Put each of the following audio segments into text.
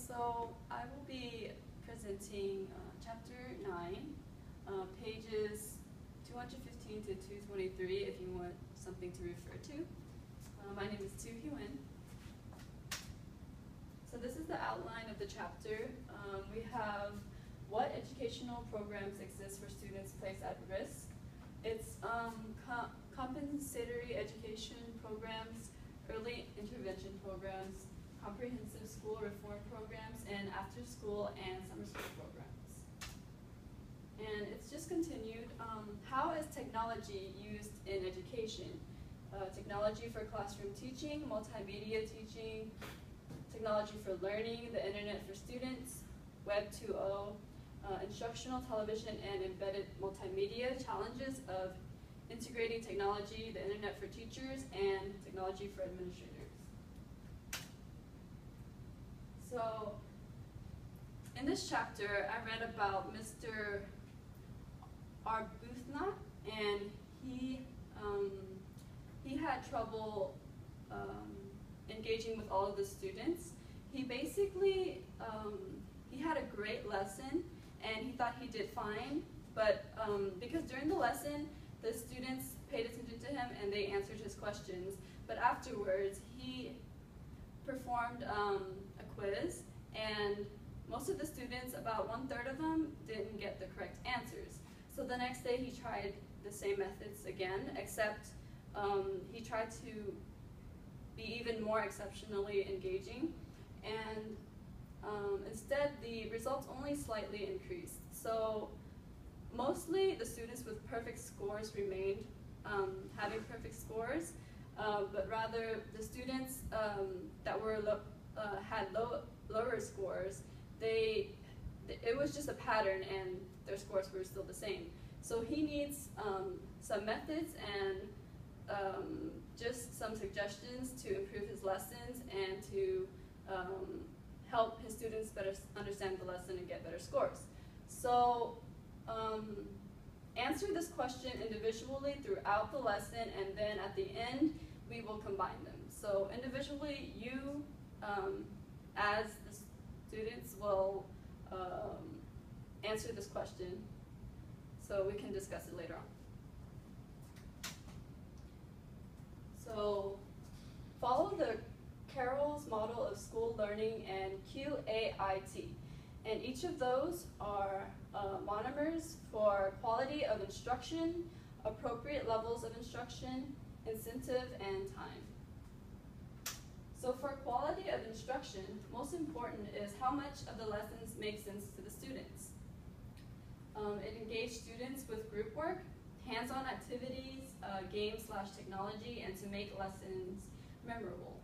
So I will be presenting chapter 9, pages 215 to 223 if you want something to refer to. My name is Huynh. So this is the outline of the chapter. We have what educational programs exist for students placed at risk. It's compensatory education programs, early intervention programs, comprehensive school reform programs, and after-school and summer school programs. And it's just continued. How is technology used in education? Technology for classroom teaching, multimedia teaching, technology for learning, the internet for students, Web 2.0, instructional television and embedded multimedia, challenges of integrating technology, the internet for teachers, and technology for administrators. So, in this chapter, I read about Mr. Arbuthnot, and he had trouble engaging with all of the students. He basically, he had a great lesson, and he thought he did fine, but because during the lesson, the students paid attention to him and they answered his questions, but afterwards, he performed a quiz, and most of the students, about 1/3 of them, didn't get the correct answers. So the next day he tried the same methods again, except he tried to be even more exceptionally engaging, and instead the results only slightly increased. So mostly the students with perfect scores remained having perfect scores, but rather the students that were had lower scores, it was just a pattern and their scores were still the same. So he needs some methods and just some suggestions to improve his lessons and to help his students better understand the lesson and get better scores. So answer this question individually throughout the lesson, and then at the end we will combine them. So individually, you as the students will answer this question so we can discuss it later on. So follow the Carroll's model of school learning and QAIT, and each of those are monomers for quality of instruction, appropriate levels of instruction, incentive, and time. So for quality of instruction, most important is how much of the lessons make sense to the students. It engaged students with group work, hands-on activities, games/technology, and to make lessons memorable.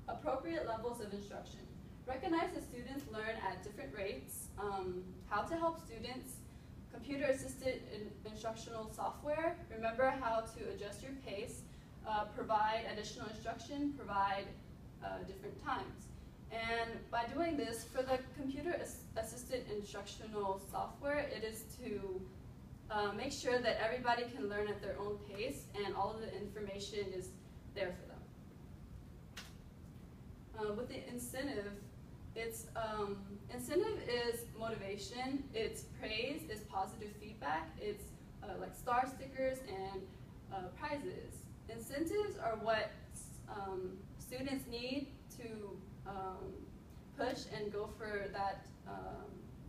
Appropriate levels of instruction. Recognize that students learn at different rates. How to help students. Computer-assisted instructional software. Remember how to adjust your pace. Provide additional instruction, provide different times. And by doing this, for the computer-assisted instructional software, it is to make sure that everybody can learn at their own pace and all of the information is there for them. With the incentive, incentive is motivation, it's praise, it's positive feedback, it's like star stickers and prizes. Incentives are what students need to push and go for that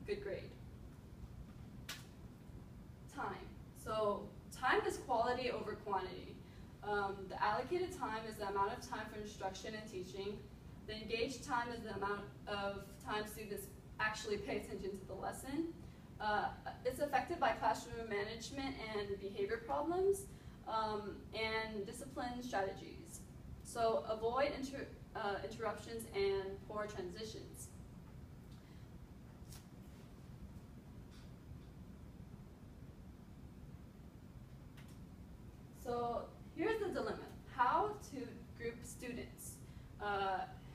good grade. Time. So time is quality over quantity. The allocated time is the amount of time for instruction and teaching. The engaged time is the amount of time students actually pay attention to the lesson. It's affected by classroom management and behavior problems, and discipline strategies. So avoid interruptions and poor transitions. So here's the dilemma. How to group students.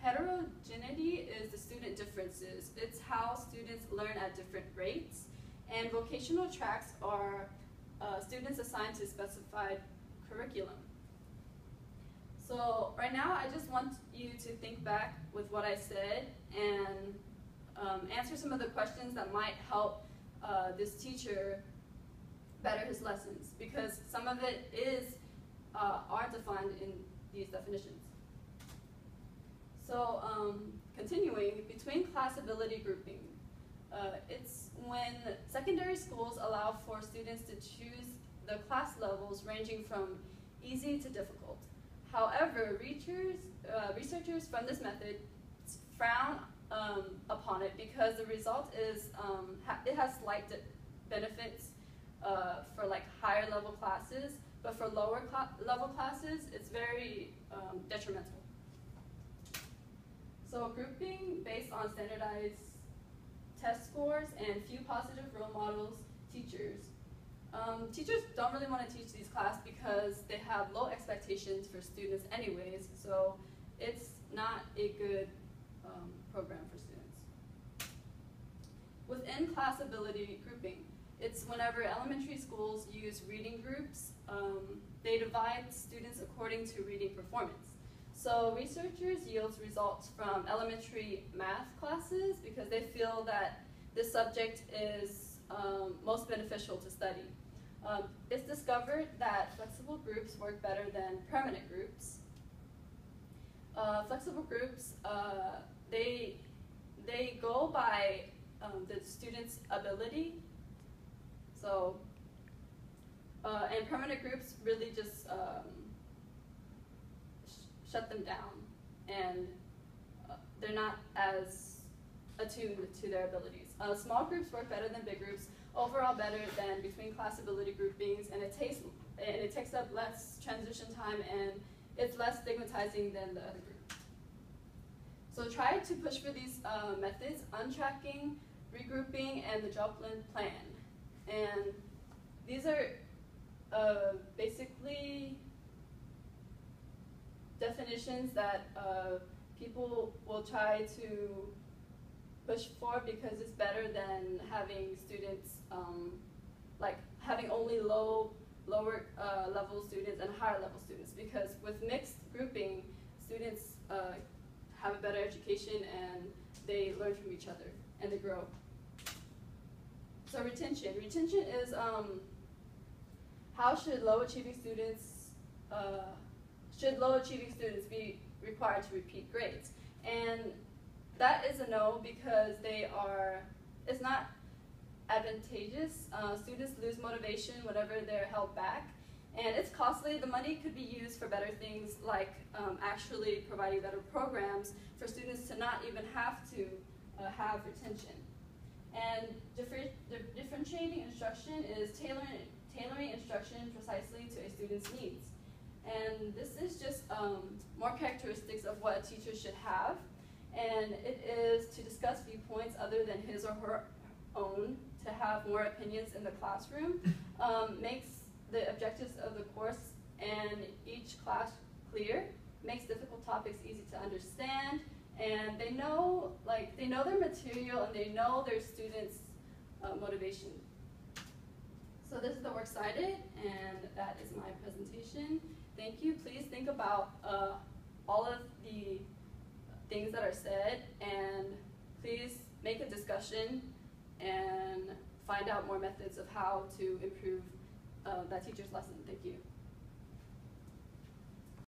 Heterogeneity is the student differences. It's how students learn at different rates. And vocational tracks are students assigned to specified curriculum. So right now, I just want you to think back with what I said and answer some of the questions that might help this teacher better his lessons, because some of it are defined in these definitions. So continuing, between class ability grouping. It's when secondary schools allow for students to choose the class levels ranging from easy to difficult. However, researchers from this method frown upon it because the result is it has slight benefits for like higher level classes, but for lower level classes, it's very detrimental. So grouping based on standardized test scores and few positive role models, teachers. Teachers don't really want to teach these classes because they have low expectations for students anyways, so it's not a good program for students. Within class ability grouping, it's whenever elementary schools use reading groups, they divide students according to reading performance. So researchers yield results from elementary math classes because they feel that this subject is most beneficial to study. It's discovered that flexible groups work better than permanent groups. Flexible groups, they go by the student's ability. So, and permanent groups really just shut them down, and they're not as attuned to their abilities. Small groups work better than big groups, overall better than between class ability groupings, and it takes up less transition time, and it's less stigmatizing than the other group. So try to push for these methods: untracking, regrouping, and the Joplin plan. And these are basically definitions that people will try to push for because it's better than having students like having only lower level students and higher level students, because with mixed grouping, students have a better education and they learn from each other and they grow. So retention. Retention is how should low achieving students be required to repeat grades? And that is a no, because it's not advantageous. Students lose motivation whenever they're held back, and it's costly. The money could be used for better things, like actually providing better programs for students to not even have to have retention. And differentiating instruction is tailoring instruction precisely to a student's needs. And this is just more characteristics of what a teacher should have. And it is to discuss viewpoints other than his or her own, to have more opinions in the classroom, makes the objectives of the course and each class clear, makes difficult topics easy to understand, and they know their material and they know their students' motivation. So this is the works cited, and that is my presentation. Thank you. Please think about all of the things that are said, and please make a discussion and find out more methods of how to improve that teacher's lesson. Thank you.